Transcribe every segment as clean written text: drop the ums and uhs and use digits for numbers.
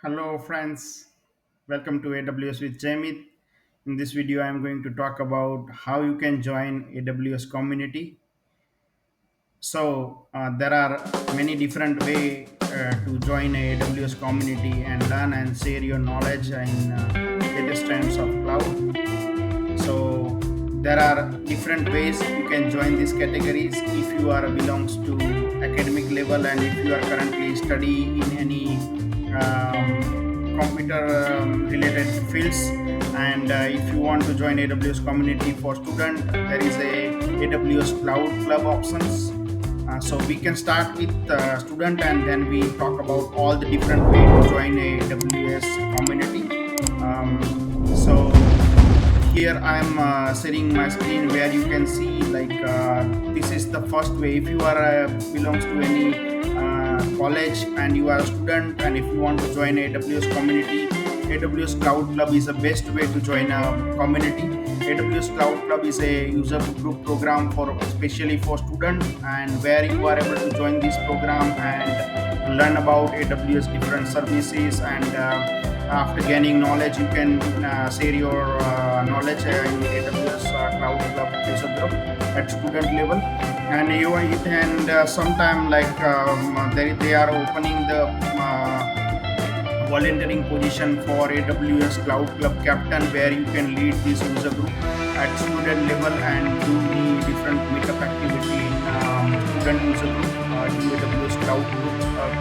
Hello friends, welcome to AWS with Jamit. In this video, I am going to talk about how you can join AWS community. There are many different way to join a AWS community and learn and share your knowledge in latest trends of cloud. So there are different ways you can join these categories if you are belongs to academic level and if you are currently study in any computer related fields, and if you want to join AWS community for student, there is a AWS Cloud Club options. So we can start with student and then we talk about all the different way to join a AWS community. So here I am sharing my screen where you can see like this is the first way. If you are belongs to any college and you are a student and if you want to join AWS community, AWS Cloud Club is the best way to join a community. AWS Cloud Club is a user group program for especially for students, and where you are able to join this program and learn about AWS different services, and after gaining knowledge you can share your knowledge in AWS Cloud Club user group at student level. And you and sometime like they are opening the volunteering position for AWS Cloud Club captain, where you can lead this user group at student level and do the different meetup activity in student user group, in AWS Cloud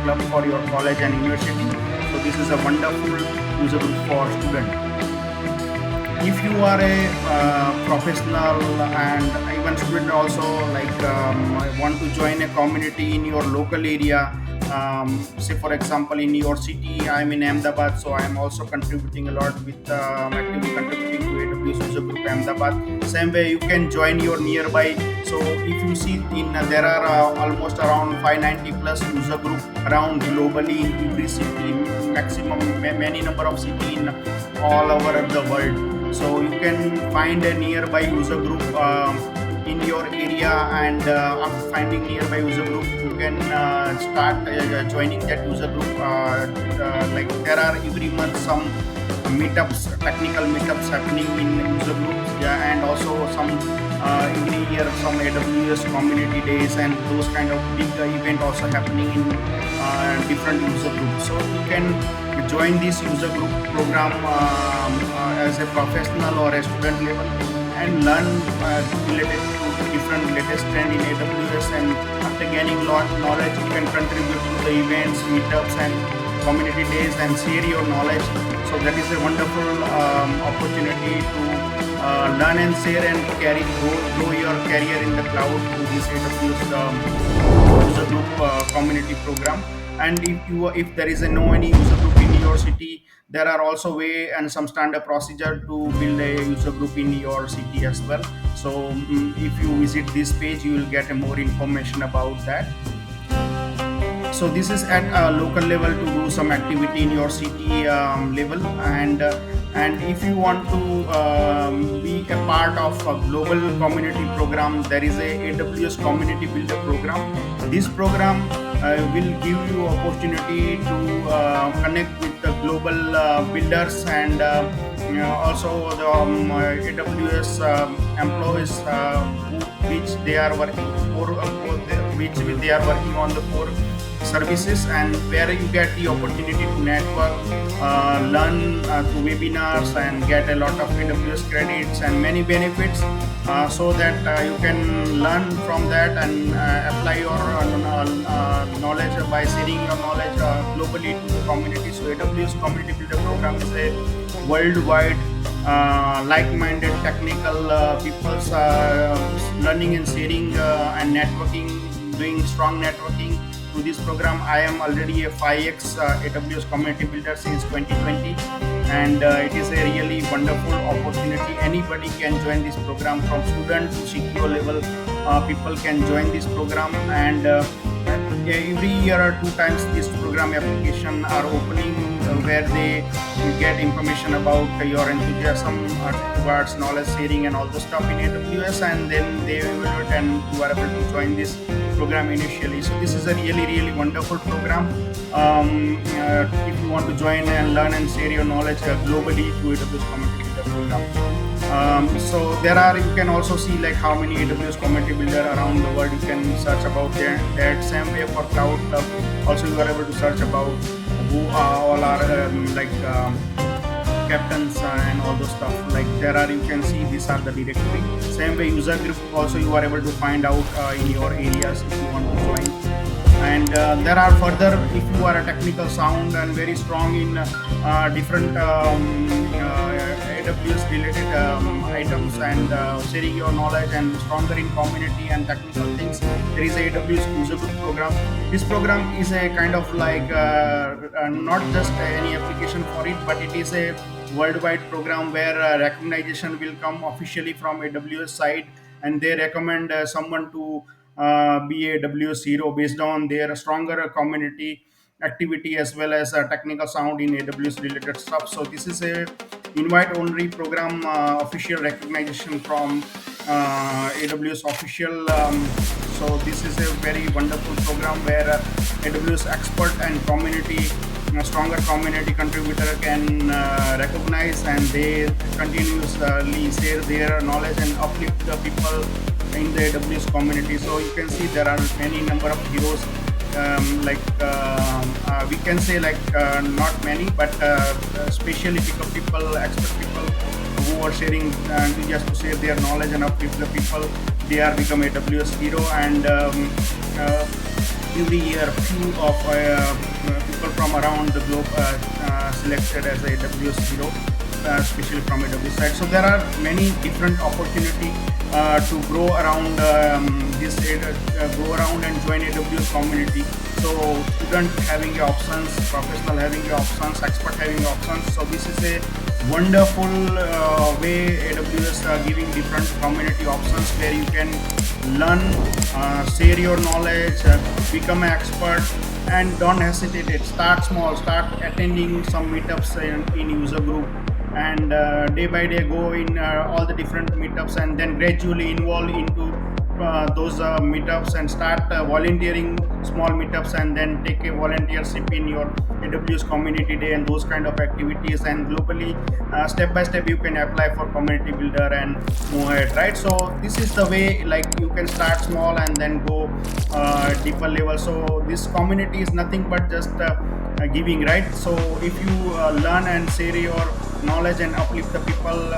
Club for your college and university. So this is a wonderful user group for student. If you are a professional and even student also, like want to join a community in your local area, say for example in your city, I'm in Ahmedabad, so I'm also contributing a lot with actively contributing to AWS user group Ahmedabad. Same way you can join your nearby. So if you see in there are almost around 590 plus user group around globally in every city, maximum many number of city in all over the world. So you can find a nearby user group in your area, and after finding nearby user group you can start joining that user group. Like there are every month some meetups, technical meetups happening in user groups, yeah, and also some every year some AWS community days and those kind of big event also happening in different user groups. So you can join this user group program as a professional or a student level and learn related to different latest trend in AWS, and after gaining lot knowledge you can contribute to the events, meetups and community days and share your knowledge. So that is a wonderful opportunity to learn and share and grow your career in the cloud through this AWS user group community program. And if there is a no any user group in your city, there are also way and some standard procedure to build a user group in your city as well. So if you visit this page you will get a more information about that. So this is at a local level to do some activity in your city level, and if you want to be a part of a global community program, there is a AWS Community Builder program. This program will give you opportunity to connect with the global builders, and also the AWS employees which they are working which they are working on the core services, and where you get the opportunity to network, learn through webinars and get a lot of AWS credits and many benefits, so that you can learn from that and apply your knowledge by sharing your knowledge globally to the community. So AWS Community Builder program is a worldwide like-minded technical people's learning and sharing and networking, doing strong networking to this program. I am already a 5x AWS Community Builder since 2020, and it is a really wonderful opportunity. Anybody can join this program, from student to CTO level. People can join this program, and every year or two times this program application are opening, where they get information about your enthusiasm towards knowledge sharing and all the stuff in AWS, and then they evaluate and you are able to join this program initially. So this is a really wonderful program. If you want to join and learn and share your knowledge globally through AWS Community Builder program. So there are, you can also see like how many AWS Community Builder around the world. You can search about that same way for Cloud Club. Also, you are able to search about who all are captains and all those stuff. Like there are, you can see these are the directory. Same way user group also you are able to find out in your areas if you want to join. And there are further, if you are a technical sound and very strong in different AWS related items and sharing your knowledge and stronger in community and technical things, there is a AWS User Group program. This program is a kind of like not just any application for it, but it is a worldwide program where recognition will come officially from AWS side, and they recommend someone to be a AWS hero based on their stronger community activity as well as technical sound in AWS related stuff. So this is a invite only program, official recognition from AWS official. So this is a very wonderful program where AWS expert and community, stronger community contributor can recognize, and they continuously share their knowledge and uplift the people in the AWS community. So you can see there are many number of heroes. We can say not many, but especially pick up people, expert people who are sharing just to share their knowledge and uplift the people. They are become AWS hero, and every year few of people from around the globe selected as a AWS hero, especially from AWS side. So there are many different opportunity to grow around go around and join AWS community. So student having your options, professional having your options, expert having your options. So this is a wonderful way AWS giving different community options where you can learn, share your knowledge, become an expert, and don't hesitate it. Start small, start attending some meetups in user group, and day by day go in all the different meetups, and then gradually involve into those meetups and start volunteering small meetups, and then take a volunteership in your AWS community day and those kind of activities. And globally, step by step you can apply for community builder and move ahead, right? So this is the way, like you can start small and then go deeper level. So this community is nothing but just giving, right? So if you learn and share your knowledge and uplift the people,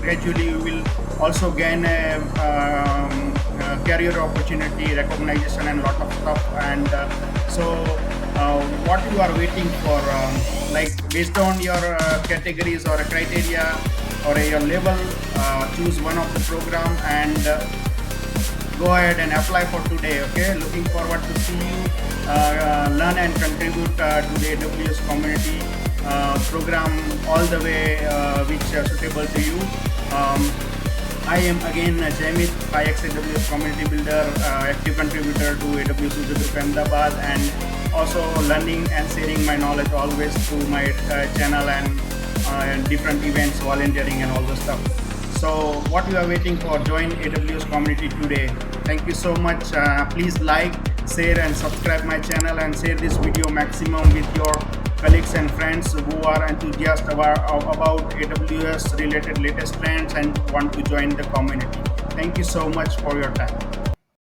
gradually you will also gain a career opportunity, recognition, and lot of stuff. And what you are waiting for, like based on your categories or criteria or your level, choose one of the program and go ahead and apply for today. Okay, looking forward to see you learn and contribute to the AWS community program all the way, which are suitable to you. I am again Jamit, 5x AWS Community Builder, active contributor to AWS User Group Ahmedabad, and also learning and sharing my knowledge always through my channel and different events, volunteering and all the stuff. So what you are waiting for? Join AWS community today. Thank you so much. Please like, share and subscribe my channel, and share this video maximum with your colleagues and friends who are enthusiastic about AWS related latest trends and want to join the community. Thank you so much for your time.